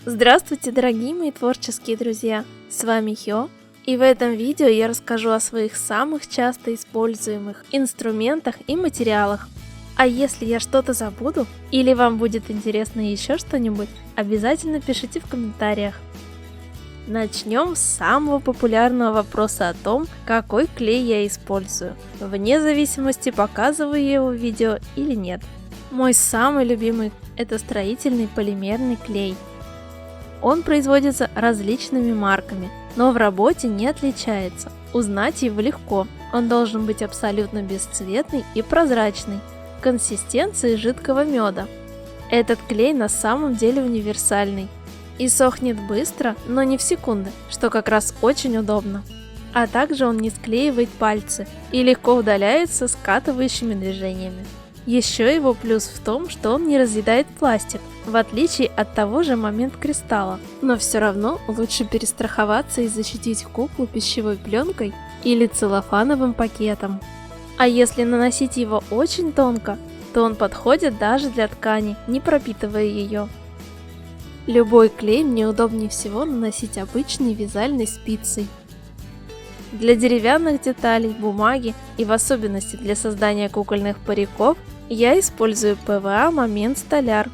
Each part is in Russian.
Здравствуйте, дорогие мои творческие друзья! С вами Хё, и в этом видео я расскажу о своих самых часто используемых инструментах и материалах. А если я что-то забуду, или вам будет интересно еще что-нибудь, обязательно пишите в комментариях. Начнем с самого популярного вопроса о том, какой клей я использую, вне зависимости, показываю я его в видео или нет. Мой самый любимый – это строительный полимерный клей. Он производится различными марками, но в работе не отличается. Узнать его легко. Он должен быть абсолютно бесцветный и прозрачный, консистенции жидкого меда. Этот клей на самом деле универсальный и сохнет быстро, но не в секунды, что как раз очень удобно. А также он не склеивает пальцы и легко удаляется скатывающими движениями. Еще его плюс в том, что он не разъедает пластик, в отличие от того же момент кристалла. Но все равно лучше перестраховаться и защитить куклу пищевой пленкой или целлофановым пакетом. А если наносить его очень тонко, то он подходит даже для ткани, не пропитывая ее. Любой клей мне удобнее всего наносить обычной вязальной спицей. Для деревянных деталей, бумаги и в особенности для создания кукольных париков я использую ПВА Момент Столяр.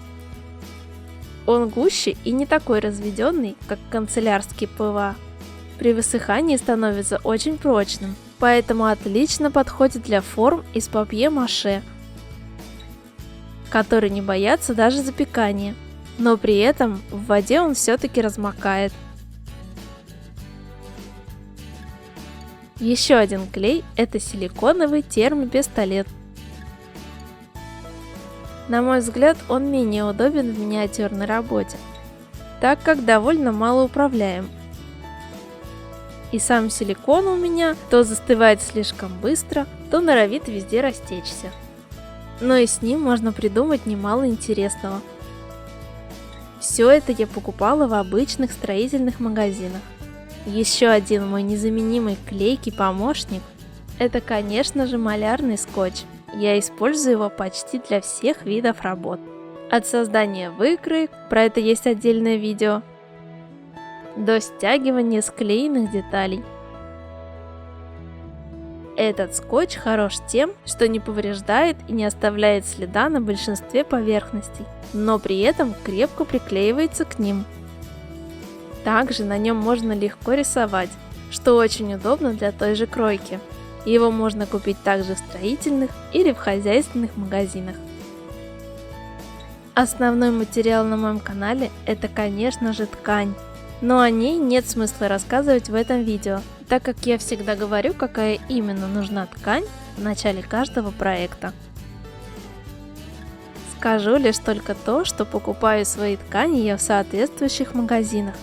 Он гуще и не такой разведенный, как канцелярский ПВА. При высыхании становится очень прочным, поэтому отлично подходит для форм из папье-маше, которые не боятся даже запекания, но при этом в воде он все-таки размокает. Еще один клей – это силиконовый термопистолет. На мой взгляд, он менее удобен в миниатюрной работе, так как довольно малоуправляем. И сам силикон у меня то застывает слишком быстро, то норовит везде растечься. Но и с ним можно придумать немало интересного. Все это я покупала в обычных строительных магазинах. Еще один мой незаменимый клейкий помощник – это, конечно же, малярный скотч. Я использую его почти для всех видов работ. От создания выкроек, про это есть отдельное видео, до стягивания склеенных деталей. Этот скотч хорош тем, что не повреждает и не оставляет следа на большинстве поверхностей, но при этом крепко приклеивается к ним. Также на нем можно легко рисовать, что очень удобно для той же кройки. Его можно купить также в строительных или в хозяйственных магазинах. Основной материал на моем канале – это, конечно же, ткань. Но о ней нет смысла рассказывать в этом видео, так как я всегда говорю, какая именно нужна ткань в начале каждого проекта. Скажу лишь только то, что покупаю свои ткани я в соответствующих магазинах.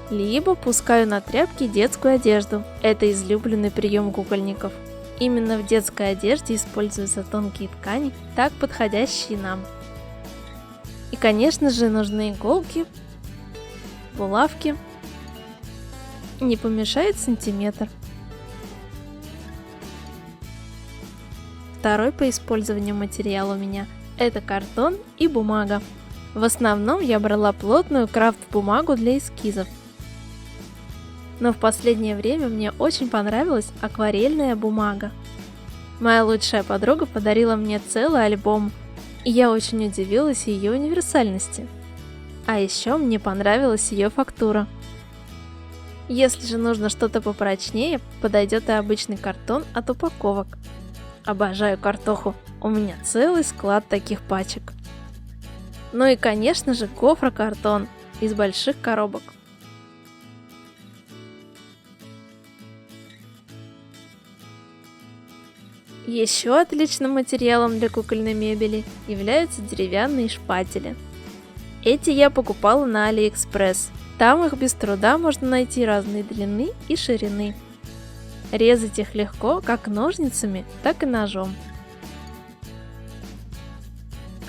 Либо пускаю на тряпки детскую одежду. Это излюбленный прием кукольников. Именно в детской одежде используются тонкие ткани, так подходящие нам. И, конечно же, нужны иголки, булавки. Не помешает сантиметр. Второй по использованию материал у меня – это картон и бумага. В основном я брала плотную крафт-бумагу для эскизов. Но в последнее время мне очень понравилась акварельная бумага. Моя лучшая подруга подарила мне целый альбом, и я очень удивилась ее универсальности. А еще мне понравилась ее фактура. Если же нужно что-то попрочнее, подойдет и обычный картон от упаковок. Обожаю картоху, у меня целый склад таких пачек. Ну и, конечно же, гофрокартон из больших коробок. Еще отличным материалом для кукольной мебели являются деревянные шпатели. Эти я покупала на AliExpress. Там их без труда можно найти разной длины и ширины. Резать их легко как ножницами, так и ножом.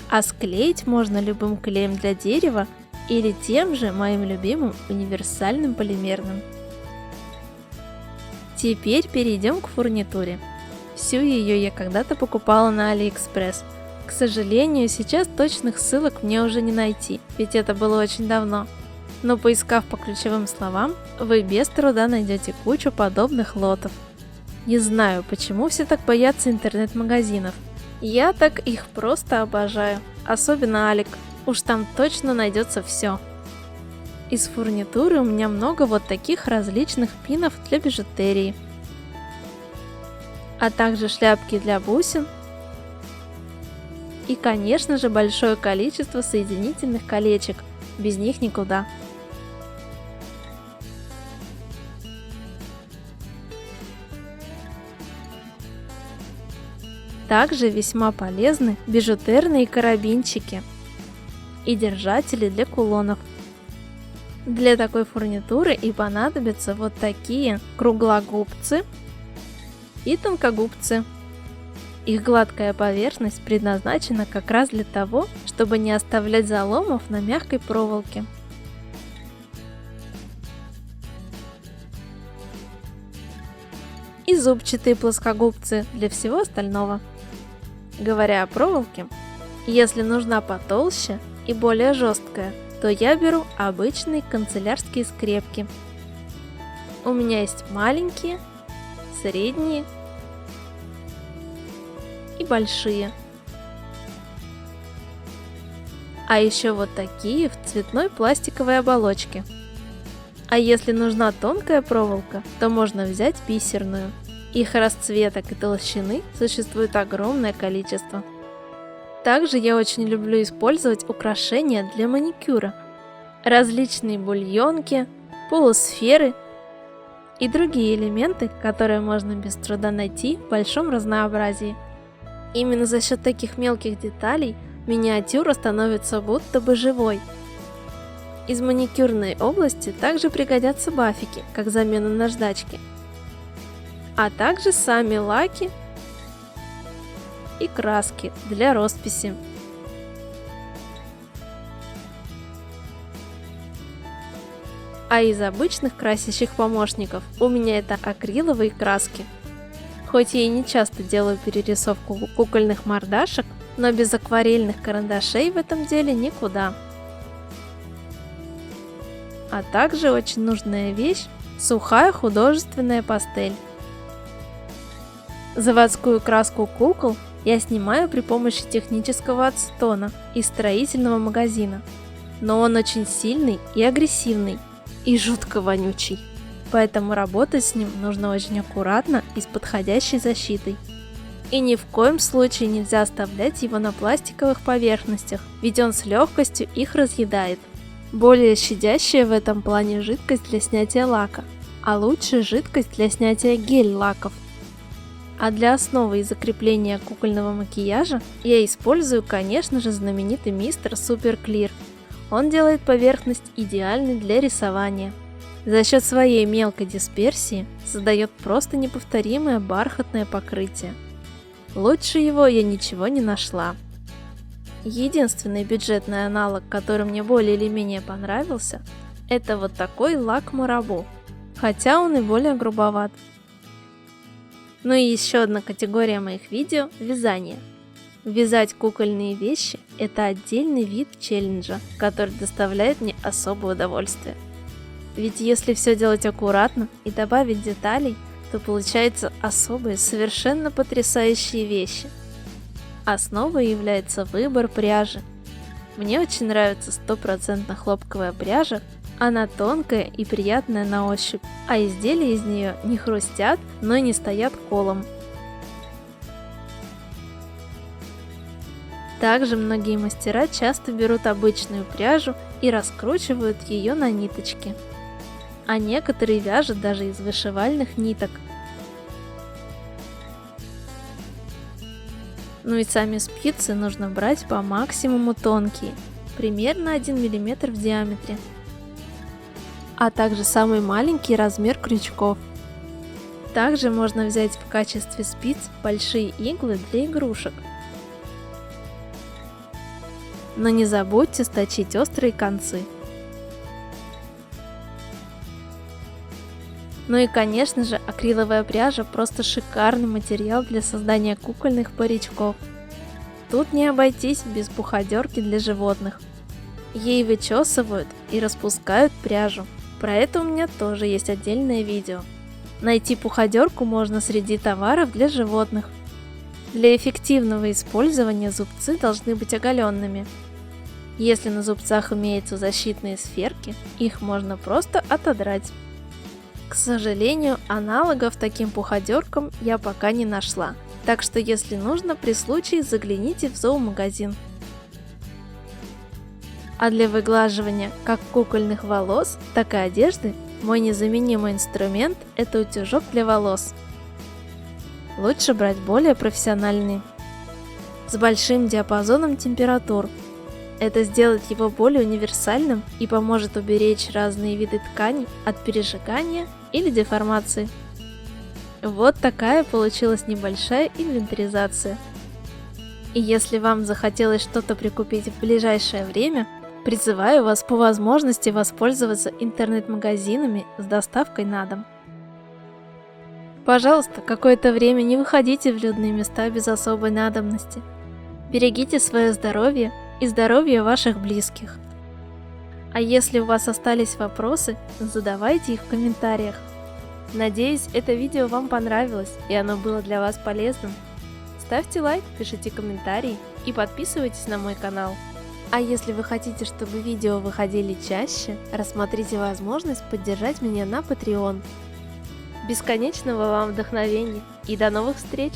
А склеить можно любым клеем для дерева или тем же моим любимым универсальным полимерным. Теперь перейдем к фурнитуре. Всю ее я когда-то покупала на AliExpress, К сожалению, сейчас точных ссылок мне уже не найти, ведь это было очень давно. Но поискав по ключевым словам, вы без труда найдете кучу подобных лотов. Не знаю, почему все так боятся интернет-магазинов. Я так их просто обожаю, особенно Алик, уж там точно найдется все. Из фурнитуры у меня много вот таких различных пинов для бижутерии, а также шляпки для бусин и, конечно же, большое количество соединительных колечек, без них никуда. Также весьма полезны бижутерные карабинчики и держатели для кулонов. Для такой фурнитуры и понадобятся вот такие круглогубцы и тонкогубцы. Их гладкая поверхность предназначена как раз для того, чтобы не оставлять заломов на мягкой проволоке. И зубчатые плоскогубцы для всего остального. Говоря о проволоке, если нужна потолще и более жесткая, то я беру обычные канцелярские скрепки. У меня есть маленькие, средние и большие. А еще вот такие в цветной пластиковой оболочке. А если нужна тонкая проволока, то можно взять бисерную. Их расцветок и толщины существует огромное количество. Также я очень люблю использовать украшения для маникюра. Различные бульонки, полусферы и другие элементы, которые можно без труда найти в большом разнообразии. Именно за счет таких мелких деталей миниатюра становится будто бы живой. Из маникюрной области также пригодятся бафики, как замена наждачки, а также сами лаки и краски для росписи. А из обычных красящих помощников у меня это акриловые краски. Хоть я и не часто делаю перерисовку кукольных мордашек, но без акварельных карандашей в этом деле никуда. А также очень нужная вещь – сухая художественная пастель. Заводскую краску кукол я снимаю при помощи технического ацетона из строительного магазина, но он очень сильный и агрессивный, и жутко вонючий, поэтому работать с ним нужно очень аккуратно и с подходящей защитой. И ни в коем случае нельзя оставлять его на пластиковых поверхностях, ведь он с легкостью их разъедает. Более щадящая в этом плане жидкость для снятия лака, а лучше жидкость для снятия гель-лаков. А для основы и закрепления кукольного макияжа я использую, конечно же, знаменитый мистер Super Clear. Он делает поверхность идеальной для рисования. За счет своей мелкой дисперсии создает просто неповторимое бархатное покрытие. Лучше его я ничего не нашла. Единственный бюджетный аналог, который мне более или менее понравился, это вот такой лак Марабу, хотя он и более грубоват. Ну и еще одна категория моих видео – вязание. Вязать кукольные вещи – это отдельный вид челленджа, который доставляет мне особое удовольствие. Ведь если все делать аккуратно и добавить деталей, то получаются особые, совершенно потрясающие вещи. Основой является выбор пряжи. Мне очень нравится 100% хлопковая пряжа, она тонкая и приятная на ощупь, а изделия из нее не хрустят, но и не стоят колом. Также многие мастера часто берут обычную пряжу и раскручивают ее на ниточки. А некоторые вяжут даже из вышивальных ниток. Ну и сами спицы нужно брать по максимуму тонкие, примерно 1 мм в диаметре. А также самый маленький размер крючков. Также можно взять в качестве спиц большие иглы для игрушек. Но не забудьте сточить острые концы. Ну и конечно же, акриловая пряжа просто шикарный материал для создания кукольных паричков. Тут не обойтись без пуходерки для животных. Ей вычесывают и распускают пряжу. Про это у меня тоже есть отдельное видео. Найти пуходерку можно среди товаров для животных. Для эффективного использования зубцы должны быть оголенными. Если на зубцах имеются защитные сферки, их можно просто отодрать. К сожалению, аналогов таким пуходеркам я пока не нашла, так что если нужно, при случае загляните в зоомагазин. А для выглаживания как кукольных волос, так и одежды мой незаменимый инструмент – это утюжок для волос. Лучше брать более профессиональный, с большим диапазоном температур. Это сделает его более универсальным и поможет уберечь разные виды тканей от пережигания или деформации. Вот такая получилась небольшая инвентаризация. И если вам захотелось что-то прикупить в ближайшее время, призываю вас по возможности воспользоваться интернет-магазинами с доставкой на дом. Пожалуйста, какое-то время не выходите в людные места без особой надобности. Берегите свое здоровье и здоровье ваших близких. А если у вас остались вопросы, задавайте их в комментариях. Надеюсь, это видео вам понравилось и оно было для вас полезным. Ставьте лайк, пишите комментарии и подписывайтесь на мой канал. А если вы хотите, чтобы видео выходили чаще, рассмотрите возможность поддержать меня на Patreon. Бесконечного вам вдохновения и до новых встреч!